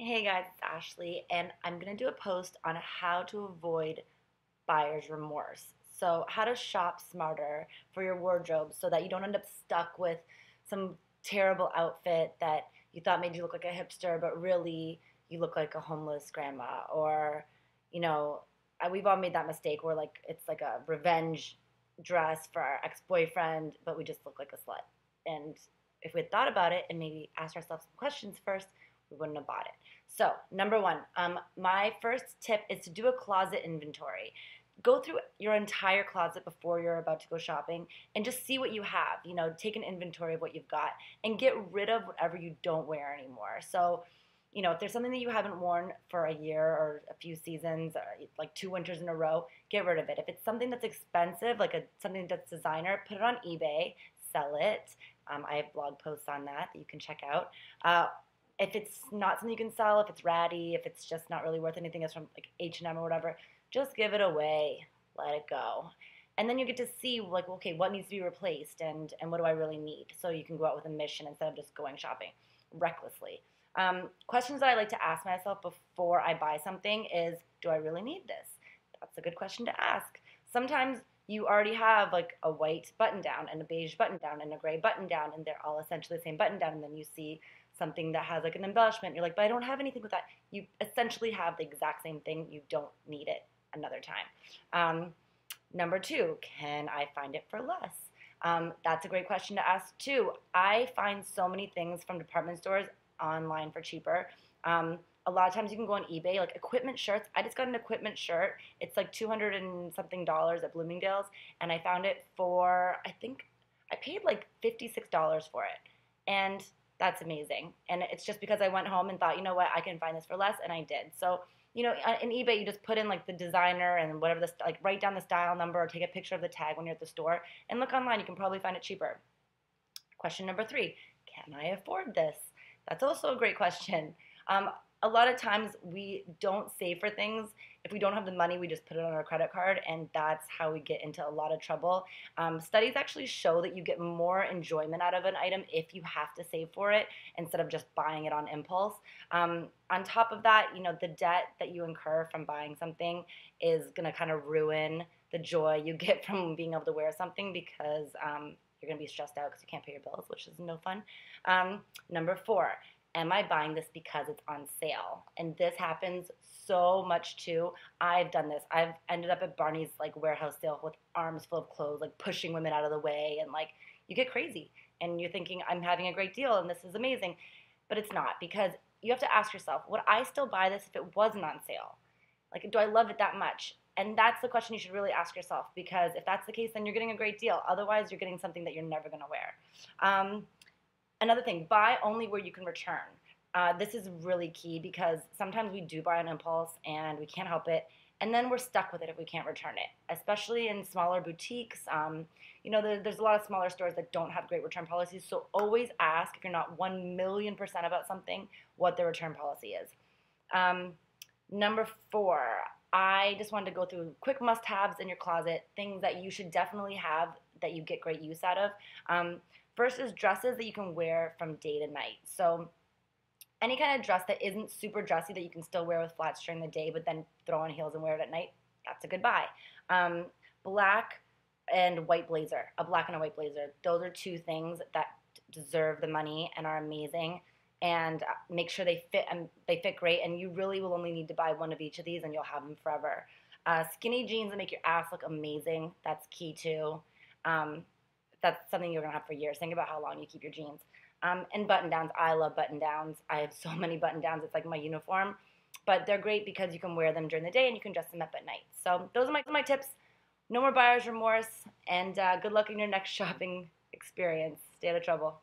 Hey guys, it's Ashley, and I'm going to do a post on how to avoid buyer's remorse. So, how to shop smarter for your wardrobe so that you don't end up stuck with some terrible outfit that you thought made you look like a hipster, but really you look like a homeless grandma. Or, you know, we've all made that mistake where like it's like a revenge dress for our ex-boyfriend, but we just look like a slut. And if we had thought about it and maybe asked ourselves some questions first, we wouldn't have bought it. So, number one, my first tip is to do a closet inventory. Go through your entire closet before you're about to go shopping and just see what you have. Take an inventory of what you've got and get rid of whatever you don't wear anymore. So, if there's something that you haven't worn for a year or a few seasons or like 2 winters in a row, get rid of it. If it's something that's expensive, like something that's designer, put it on eBay, sell it. I have blog posts on that you can check out. If it's not something you can sell, if it's ratty, if it's just not really worth anything, it's from like H&M or whatever, just give it away, let it go. And then you get to see like, okay, what needs to be replaced and what do I really need? So you can go out with a mission instead of just going shopping recklessly. Questions that I like to ask myself before I buy something is, do I really need this? That's a good question to ask. Sometimes you already have like a white button down and a beige button down and a gray button down, and they're all essentially the same button down. And then you see something that has like an embellishment. You're like, but I don't have anything with that. You essentially have the exact same thing. You don't need it another time. Number two, can I find it for less? That's a great question to ask too. I find so many things from department stores online for cheaper. A lot of times you can go on eBay, like equipment shirts. I just got an equipment shirt. It's like 200 and something dollars at Bloomingdale's, and I found it for, I think I paid like $56 for it. And that's amazing. And it's just because I went home and thought, you know what, I can find this for less, and I did. So, in eBay, you just put in like the designer and whatever the like, write down the style number or take a picture of the tag when you're at the store and look online. You can probably find it cheaper. Question number three, can I afford this? That's also a great question. A lot of times we don't save for things. If we don't have the money, we just put it on our credit card, and that's how we get into a lot of trouble. Studies actually show that you get more enjoyment out of an item if you have to save for it instead of just buying it on impulse. On top of that, the debt that you incur from buying something is going to kind of ruin the joy you get from being able to wear something because you're going to be stressed out because you can't pay your bills, which is no fun. Number four, am I buying this because it's on sale? And this happens so much too. I've done this. I've ended up at Barney's like warehouse sale with arms full of clothes, like pushing women out of the way, and like you get crazy and you're thinking I'm having a great deal and this is amazing, but it's not, because you have to ask yourself, would I still buy this if it wasn't on sale? Like, do I love it that much? And that's the question you should really ask yourself, because if that's the case, then you're getting a great deal. Otherwise, you're getting something that you're never going to wear. Another thing, buy only where you can return. This is really key because sometimes we do buy on impulse and we can't help it, and then we're stuck with it if we can't return it, especially in smaller boutiques. There's a lot of smaller stores that don't have great return policies, so always ask, if you're not 1,000,000% about something, what the return policy is. Number four, I just wanted to go through quick must-haves in your closet, things that you should definitely have that you get great use out of. First is dresses that you can wear from day to night. So any kind of dress that isn't super dressy that you can still wear with flats during the day, but then throw on heels and wear it at night, that's a good buy. Black and white blazer, a black and a white blazer. Those are two things that deserve the money and are amazing. And make sure they fit great. And you really will only need to buy one of each of these, and you'll have them forever. Skinny jeans that make your ass look amazing. That's key too. That's something you're gonna have for years. Think about how long you keep your jeans. And button downs. I love button downs. I have so many button downs. It's like my uniform. But they're great because you can wear them during the day and you can dress them up at night. So those are my tips. No more buyer's remorse, and good luck in your next shopping experience. Stay out of trouble.